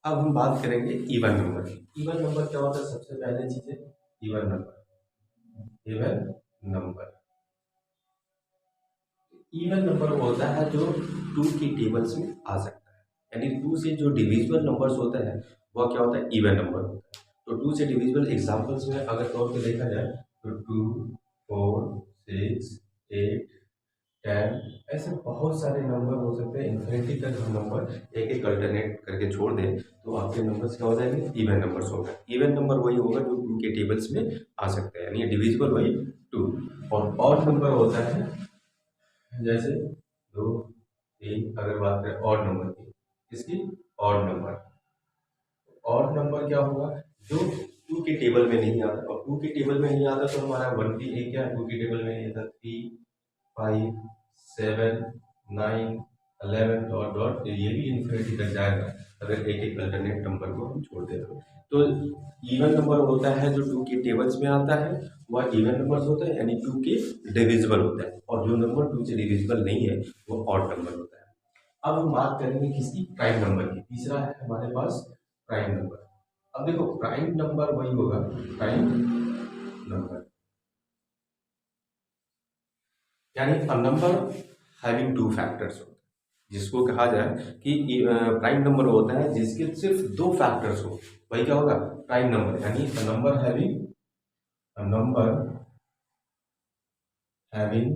अब हम बात करेंगे इवन नंबर की। इवन नंबर क्या होता है? सबसे पहले चीज है even number. Even number, even number होता है जो टू की टेबल्स में आ सकता है, यानी टू से जो डिविजिबल नंबर्स होते हैं वह क्या होता है? इवन नंबर होता है। तो टू से डिविजिबल एग्जांपल्स में अगर तौर पे देखा जाए तो 2, 4, 6, 8, 10, ऐसे बहुत सारे नंबर हो सकते हैं। इन्फिनिटी तक हम नंबर एक एक अल्टरनेट करके छोड़ दें तो आपके नंबर्स क्या हो जाएंगे? इवन नंबर्स होगा। इवन नंबर वही होगा जो टू के टेबल्स में आ सकते हैं, यानी डिविजिबल वही टू। और ऑड नंबर होता है जैसे 2, 3, अगर बात करें ऑड नंबर की, इसकी ऑड नंबर। ऑड नंबर क्या होगा? जो टू के टेबल में नहीं आता, और टू के टेबल में नहीं आता तो हमारा वन की एक क्या टू के टेबल में नहीं आता? 3, 5, 7, 9, 11 डॉट डॉट, ये भी इन्फिनिटी तक जाएगा अगर एक एक अल्टरनेट नंबर को हम छोड़ दें तो इवन नंबर होता है जो टू के टेबल्स में आता है, वह इवन नंबर्स होता है, यानी टू के डिविजिबल होता है। और जो नंबर टू से डिविजिबल नहीं है वो ऑड नंबर होता है। अब हम बात करेंगे किसकी? प्राइम नंबर की। तीसरा है हमारे पास प्राइम नंबर। अब देखो प्राइम नंबर वही होगा, प्राइम नंबर यानी a number having two factors होता है, जिसको कहा जाए कि प्राइम नंबर होता है जिसके सिर्फ दो फैक्टर्स हो, वही क्या होगा? Prime number. यानी a number having, a number having,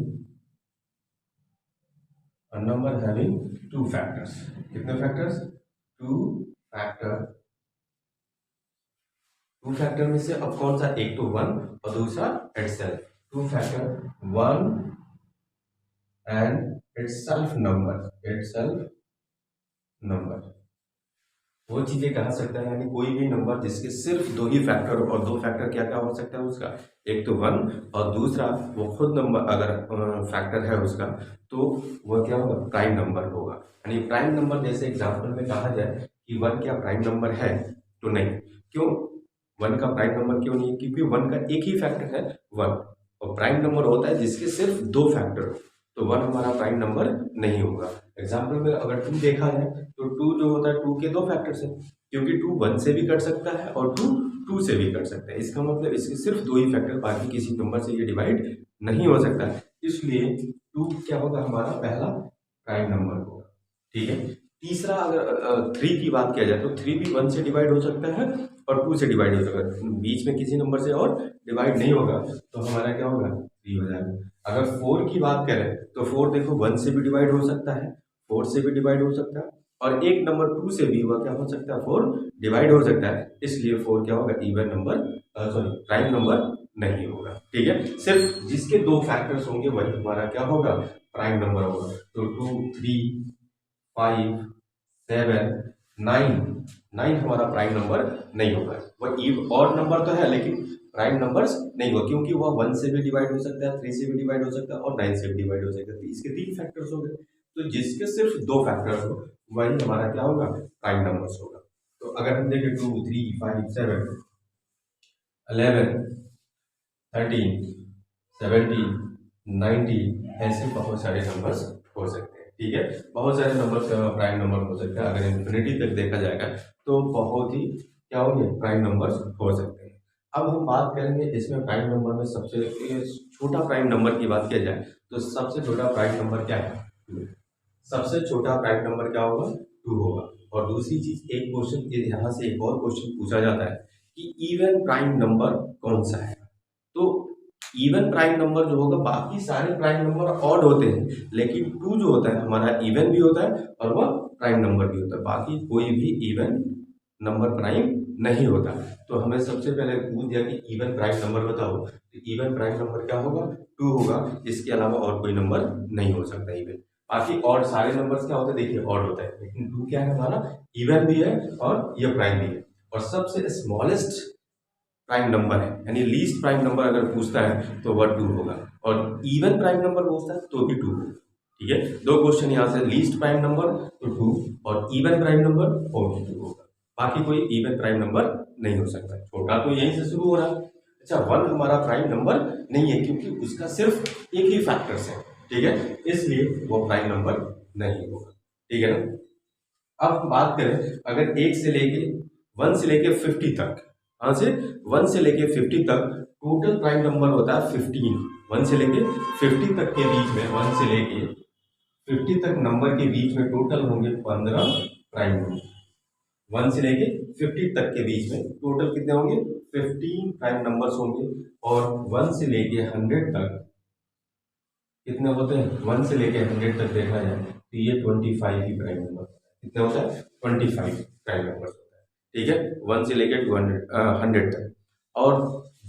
a number having two factors. कितने factors? Two factor. Two factor में से अब कौन सा? एक तो वन और दूसरा itself. Two factor one and itself number, itself number. वो चीजें कहा सकता है, यानी कोई भी नंबर जिसके सिर्फ दो ही फैक्टर हो, और दो फैक्टर क्या क्या हो सकता है उसका? एक तो वन और दूसरा वो खुद नंबर अगर फैक्टर है उसका तो वह क्या होगा? प्राइम नंबर होगा। यानी प्राइम नंबर जैसे एग्जांपल में कहा जाए कि वन क्या प्राइम नंबर है? तो नहीं। क्यों वन का प्राइम नंबर क्यों नहीं है? क्योंकि वन का एक ही फैक्टर है, वन। और प्राइम नंबर होता है जिसके सिर्फ दो फैक्टर हो, तो वन हमारा प्राइम नंबर नहीं होगा। एग्जाम्पल में अगर टू देखा है तो टू जो होता है, टू के दो फैक्टर्स है, क्योंकि टू वन से भी कट सकता है और टू टू से भी कट सकता है। इसका मतलब इसके सिर्फ दो ही फैक्टर, बाकी किसी नंबर से ये डिवाइड नहीं हो सकता है, इसलिए टू क्या होगा? हमारा पहला प्राइम नंबर होगा। ठीक है। तीसरा अगर थ्री की बात किया जाए तो थ्री भी वन से डिवाइड हो सकता है और टू से डिवाइड हो सकता है, बीच में किसी नंबर से और डिवाइड नहीं होगा, तो हमारा क्या होगा? थ्री हो जाएगा। अगर फोर की बात करें तो फोर देखो वन से भी डिवाइड हो सकता है, फोर से भी डिवाइड हो सकता है, और एक नंबर टू से भी हुआ क्या हो सकता है? फोर डिवाइड हो सकता है, इसलिए फोर क्या होगा? Even number, sorry prime number नहीं होगा। ठीक है। सिर्फ जिसके दो फैक्टर्स होंगे वही हमारा क्या होगा? प्राइम नंबर होगा। तो 2, 3, 5, 7, 9, 9 हमारा प्राइम नंबर नहीं होगा। वह इव और नंबर तो है लेकिन प्राइम नंबर्स नहीं होगा, क्योंकि वह वन से भी डिवाइड हो सकता है, थ्री से भी डिवाइड हो सकता है और नाइन से भी डिवाइड हो सकता है। तो इसके तीन फैक्टर्स हो गए, तो जिसके सिर्फ दो फैक्टर्स हो वही हमारा क्या होगा? प्राइम नंबर्स होगा। तो अगर हम देखें 2, 3, 5, 7, 11, 13, 17, 19, ऐसे बहुत सारे नंबर्स हो सकते हैं। ठीक है। बहुत सारे नंबर्स प्राइम नंबर हो सकते हैं। अगर इन्फिनिटी तक देखा जाएगा तो बहुत ही क्या होंगे? प्राइम नंबर्स हो सकते हैं। अब हम बात करेंगे इसमें प्राइम नंबर में सबसे छोटा प्राइम नंबर की बात किया जाए तो सबसे छोटा प्राइम नंबर क्या है? सबसे छोटा प्राइम नंबर क्या होगा? टू होगा। और दूसरी चीज, एक क्वेश्चन यहाँ से एक और क्वेश्चन पूछा जाता है कि इवन प्राइम नंबर कौन सा है? तो इवन प्राइम नंबर जो होगा, बाकी सारे प्राइम नंबर ऑड होते हैं लेकिन टू जो होता है हमारा इवन भी होता है और वह प्राइम नंबर भी होता है। बाकी कोई भी इवन नंबर प्राइम नहीं होता। तो हमें सबसे पहले पूछ दिया कि इवन प्राइम नंबर बताओ, तो इवन प्राइम नंबर क्या होगा? टू होगा। इसके अलावा और कोई नंबर नहीं हो सकता इवन। बाकी और सारे नंबर्स क्या होते हैं? देखिए ऑड होता है, लेकिन टू क्या है? हमारा इवन भी है और ये प्राइम भी है। और सबसे स्मॉलेस्ट प्राइम नंबर है, यानी लीस्ट प्राइम नंबर अगर पूछता है तो वह टू होगा, और इवन प्राइम नंबर पूछता है तो भी टू होगा। ठीक है। दो क्वेश्चन यहाँ से, लीस्ट प्राइम नंबर तो टू और इवन प्राइम नंबर और भी टू होगा। बाकी कोई इवन प्राइम नंबर नहीं हो सकता। छोटा तो यहीं से शुरू हो रहा है। अच्छा, वन हमारा प्राइम नंबर नहीं है क्योंकि उसका सिर्फ एक ही फैक्टर्स है। ठीक है, इसलिए वो प्राइम नंबर नहीं होगा। ठीक है ना। अब हम बात करें अगर 1 से लेके 1 से लेके 50 तक, कहाँ से 1 से लेके 50 तक टोटल प्राइम नंबर होता है 15। 1 से लेके 50 तक के बीच में 1 से लेके 50 तक नंबर के बीच में टोटल होंगे 15 प्राइम नंबर। 1 से लेके 50 तक के बीच में टोटल कितने होंगे 15 प्राइम नंबर्स होंगे। और 1 से लेके 100 तक कितने होते हैं, 1 से लेके 100 तक देखा जाए तो ये 25 ही प्राइम नंबर कितने होता है 25 प्राइम नंबर होता है। ठीक है, 1 से लेके 100 तक। और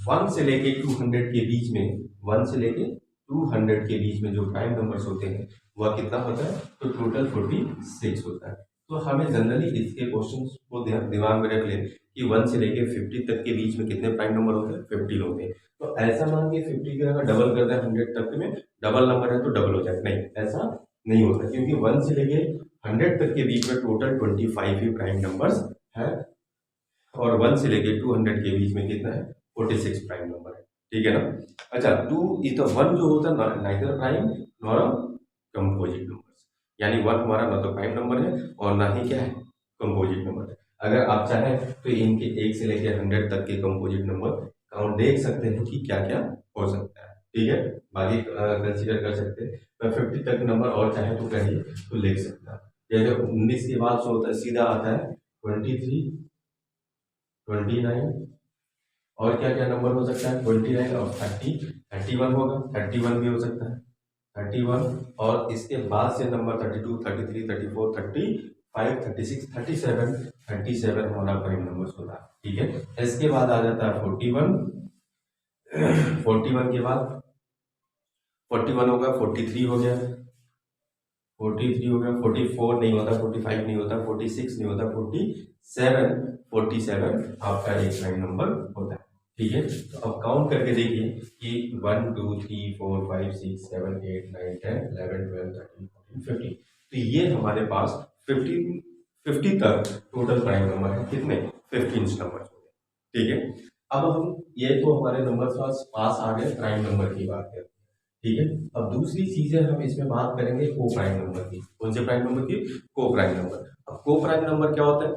1 से लेके 200 के बीच में 1 से लेके 200 के बीच में जो प्राइम नंबर्स होते हैं वह कितना होता है, तो टोटल 46 होता है। तो हमें जनरली इसके क्वेश्चन को दिमाग में रख ले कि 1 से लेके 50 तक के बीच में कितने प्राइम नंबर होते हैं, 50 होते हैं। तो ऐसा मान के 50 का अगर डबल कर दें 100 तक में डबल नंबर है तो डबल हो जाए, नहीं ऐसा नहीं होता, क्योंकि 1 से लेके 100 तक के बीच में टोटल 25 ही प्राइम नंबर्स है। और 1 से लेके 200 के बीच में कितना है 46 प्राइम नंबर है। ठीक है ना। अच्छा, 2 इज द 1 जो होता है neither prime nor composite number, यानी 1 हमारा ना तो प्राइम नंबर है और ना ही क्या है कंपोजिट नंबर है। अगर आप चाहें तो इनके 1 से लेके 100 तक के कंपोजिट नंबर काउंट देख सकते हैं कि क्या क्या हो सकता है। ठीक है, बाकी कंसीडर कर सकते हैं। मैं 50 तक नंबर और चाहे तो करिए तो लिख सकता है। जैसे 19 के बाद जो होता है सीधा आता है 23, 29 और क्या क्या नंबर हो सकता है 29 और 30, 31 होगा, 31 भी हो सकता है 31। और इसके बाद से नंबर 32, 33, 34, 35, 36, 37, 37 हमारा प्राइम नंबर होता है। ठीक है, इसके बाद आ जाता है 41, 41 के बाद 41 होगा, 43 हो गया, 43 हो गया, 44 नहीं होता, 45 नहीं होता, 46 नहीं होता, 47, 47 आपका एक प्राइम नंबर होता है। ठीक है, तो अब काउंट करके देखिए कि 1 2 3 4 5 6 7 8 9 10 11 12 13 14 15, तो ये हमारे पास 50 तक टोटल प्राइम नंबर है, कितने 15 नंबर। ठीक है, अब हम ये तो हमारे नंबर पास आ गए प्राइम नंबर की बात करते हैं। ठीक है, अब दूसरी चीजें हम इसमें बात करेंगे को प्राइम नंबर की। कौन से प्राइम नंबर की, को प्राइम नंबर। अब को प्राइम नंबर क्या होता है,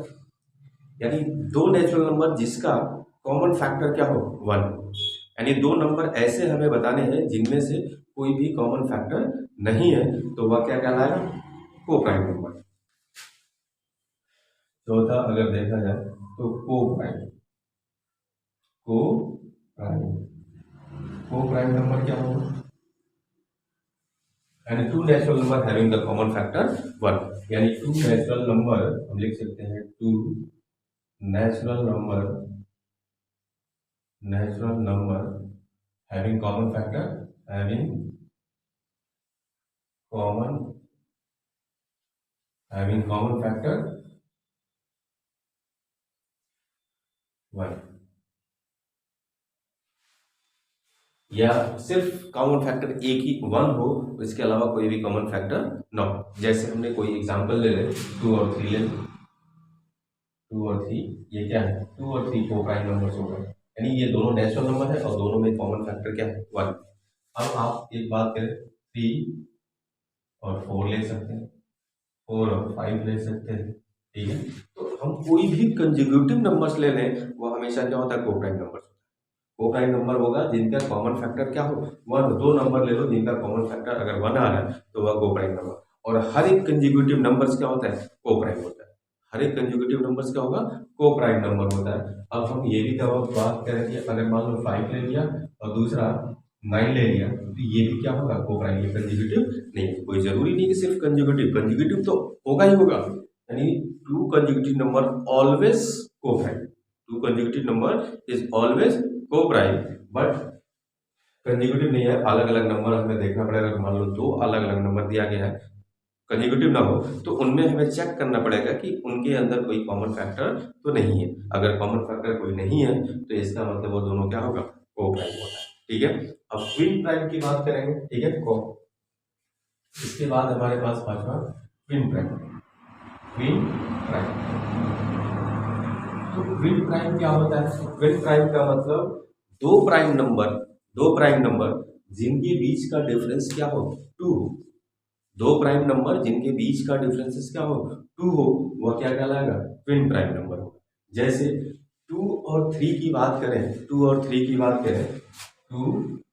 यानी दो नेचुरल नंबर जिसका कॉमन फैक्टर क्या हो 1, यानी दो नंबर ऐसे हमें बताने हैं जिनमें से कोई भी कॉमन फैक्टर नहीं है, तो वह क्या कहलाएगा को प्राइम नंबर। चौथा अगर देखा जाए तो को प्राइम नंबर क्या होगा, यानी two natural number having the common factor 1, यानी टू नेचुरल नंबर हम लिख सकते हैं two natural number having common factor, having common factor 1, या सिर्फ कॉमन फैक्टर एक ही 1 हो, इसके अलावा कोई भी कॉमन फैक्टर ना हो। जैसे हमने कोई एग्जांपल ले ले 2 और 3 ले, 2 और 3 ये क्या है 2 और 3 को प्राइम नंबर्स हो गए, यानी ये दोनों नेचुरल नंबर है और दोनों में कॉमन फैक्टर क्या है 1। अब आप एक बात करें 3 और 4 ले सकते हैं, 4 और 5 ले सकते हैं। ठीक है, तो हम कोई भी कंसेक्यूटिव नंबर्स ले लें वो हमेशा क्या होता है को प्राइम नंबर। को प्राइम नंबर होगा जिनका कॉमन फैक्टर क्या हो 1। दो नंबर ले लो जिनका कॉमन फैक्टर अगर 1 आ रहा है तो वह को प्राइम नंबर। और हर एक कंसेक्यूटिव नंबर्स क्या होता है को प्राइम होता है, हर एक कंसेक्यूटिव नंबर्स क्या होगा को प्राइम नंबर होता है। अब हम ये भी बात करें कि अगर मान लो 5 ले लिया और दूसरा 9 ले लिया तो ये भी क्या होगा को प्राइम, ये कंसेक्यूटिव नहीं है। कोई जरूरी नहीं कि सिर्फ कंसेक्यूटिव तो होगा ही होगा, यानी टू कंसेक्यूटिव नंबर ऑलवेज को prime, to consecutive number is always को प्राइम, बट कंसेक्यूटिव नहीं है। अलग अलग नंबर हमें देखना पड़ेगा। मान लो दो अलग अलग नंबर दिया गया है कंसेक्यूटिव ना हो तो उनमें हमें चेक करना पड़ेगा कि उनके अंदर कोई कॉमन फैक्टर तो नहीं है। अगर कॉमन फैक्टर कोई नहीं है तो इसका मतलब वो दोनों क्या होगा को प्राइम होता है। ठीक है, अब ट्विन प्राइम की बात करेंगे। ठीक है, को इसके बाद हमारे पास पांचवा ट्विन प्राइम। तो ट्विन प्राइम क्या होता है, ट्विन प्राइम का मतलब दो प्राइम नंबर जिनके बीच का डिफरेंस क्या हो 2, दो प्राइम नंबर जिनके बीच का डिफरेंसेस क्या हो, 2 हो, वह क्या कहलाएगा, ट्विन प्राइम नंबर होगा। जैसे 2 और 3 की बात करें, 2 और 3 की बात करें, 2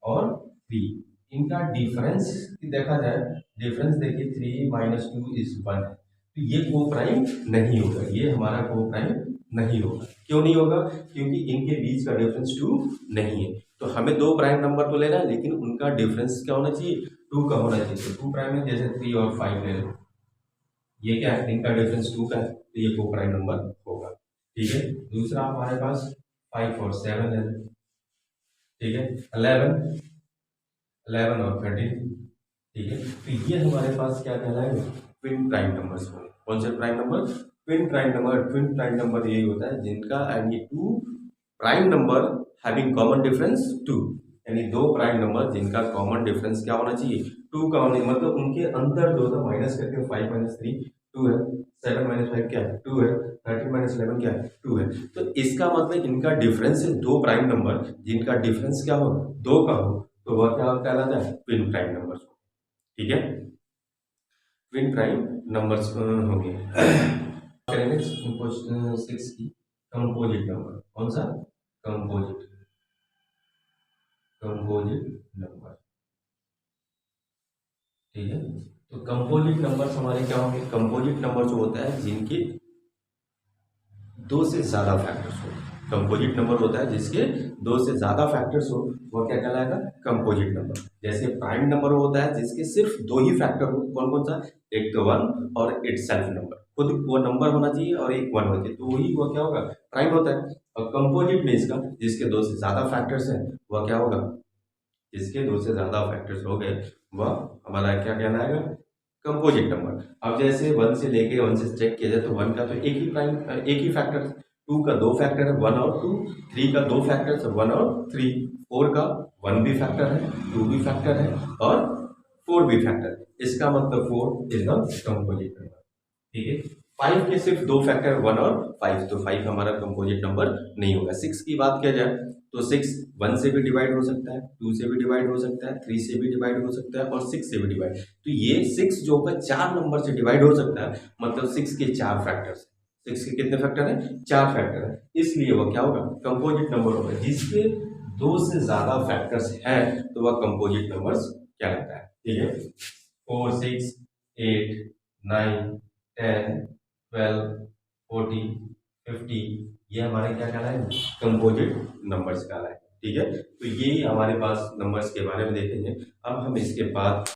और 3 इनका डिफरेंस देखा जाए, डिफरेंस देखिए 3 माइनस 2 इज 1 है, तो ये को प्राइम नहीं होगा, ये हमारा को प्राइम नहीं होगा। क्यों नहीं होगा, क्योंकि इनके बीच का डिफरेंस 2 नहीं है। तो हमें दो प्राइम नंबर तो लेना है, लेकिन उनका डिफरेंस क्या होना चाहिए, 2 का होना चाहिए। तो 2 प्राइम है, जैसे 3 और 5 ले लो, ये क्या है, इनका डिफरेंस 2 का है, तो ये को प्राइम नंबर होगा। ठीक है, दूसरा हमारे पास 5 और 7 है, ठीक है, 11 और 13, ठीक है, तो ये हमारे पास क्या कहलाएगा, ट्विन प्राइम नंबर्स होंगे। कौन से prime number, twin prime number. Twin prime number यही होता है जिनका यानी 2 prime number having common difference 2, यानी दो प्राइम नंबर जिनका कॉमन डिफरेंस क्या होना चाहिए, 2 का होना, मतलब उनके अंदर जो था माइनस करके 5 माइनस 3 2 है, 7 माइनस 5 क्या है, 2 है, 13 माइनस 11 क्या है, 2 है। तो इसका मतलब इनका डिफरेंस है दो प्राइम नंबर जिनका डिफरेंस क्या हो, 2 का हो, तो वह क्या कहलाता है, ट्विन प्राइम नंबर। ठीक है, ट्विन प्राइम नंबर्स होंगे। करेंगे 6 की कंपोजिट नंबर, कौन सा, कंपोजिट नंबर। ठीक है, तो कंपोजिट नंबर्स हमारे क्या होंगे, कंपोजिट नंबर जो होता है जिनके दो से ज्यादा फैक्टर्स हो। कंपोजिट नंबर होता है जिसके दो से ज्यादा फैक्टर्स हो, वो क्या कहलाएगा, कंपोजिट नंबर। जैसे प्राइम नंबर होता है जिसके सिर्फ दो ही फैक्टर हो, कौन कौन सा, एक तो 1 और इटसेल्फ नंबर, खुद वो नंबर होना चाहिए और एक 1 होना चाहिए, तो वही वो क्या होगा, प्राइम होता है। और कंपोजिट में इसका जिसके दो से ज्यादा फैक्टर्स हैं वह क्या होगा, जिसके दो से ज्यादा फैक्टर्स हो गए वह हमारा क्या कहलाएगा, कंपोजिट नंबर। अब जैसे 1 से लेके 1 से चेक किया जाए तो 1 का तो एक ही प्राइम, एक ही फैक्टर, 2 का दो फैक्टर है 1 और 2, 3 का दो फैक्टर है 1 और 3, 4 का 1 भी फैक्टर है, 2 भी फैक्टर है और 4 भी फैक्टर है। इसका मतलब 4 इज द कंपोजिट नंबर। ठीक है, 5 के सिर्फ दो फैक्टर 1 और 5, तो 5 हमारा कंपोजिट नंबर नहीं होगा। 6 की बात किया जाए तो 6 1 से भी डिवाइड हो सकता है, 2 से भी डिवाइड हो सकता है, 3 से भी डिवाइड हो सकता है और 6 से भी डिवाइड। तो ये 6 जो होगा 4 नंबर से डिवाइड हो सकता है, मतलब 6 के 4 फैक्टर्स। 6 के कितने फैक्टर हैं, 4 फैक्टर है, इसलिए वो क्या होगा, कंपोजिट नंबर होगा। जिसके दो से ज्यादा फैक्टर्स हैं तो वह कंपोजिट नंबर्स क्या रहता है। ठीक है, 4 6 8 9 10 12 14 50, ये हमारे क्या कहलाए, कंपोजिट नंबर्स कहलाए। ठीक है, तो ये हमारे पास नंबर्स के बारे में देखेंगे। अब हम इसके बाद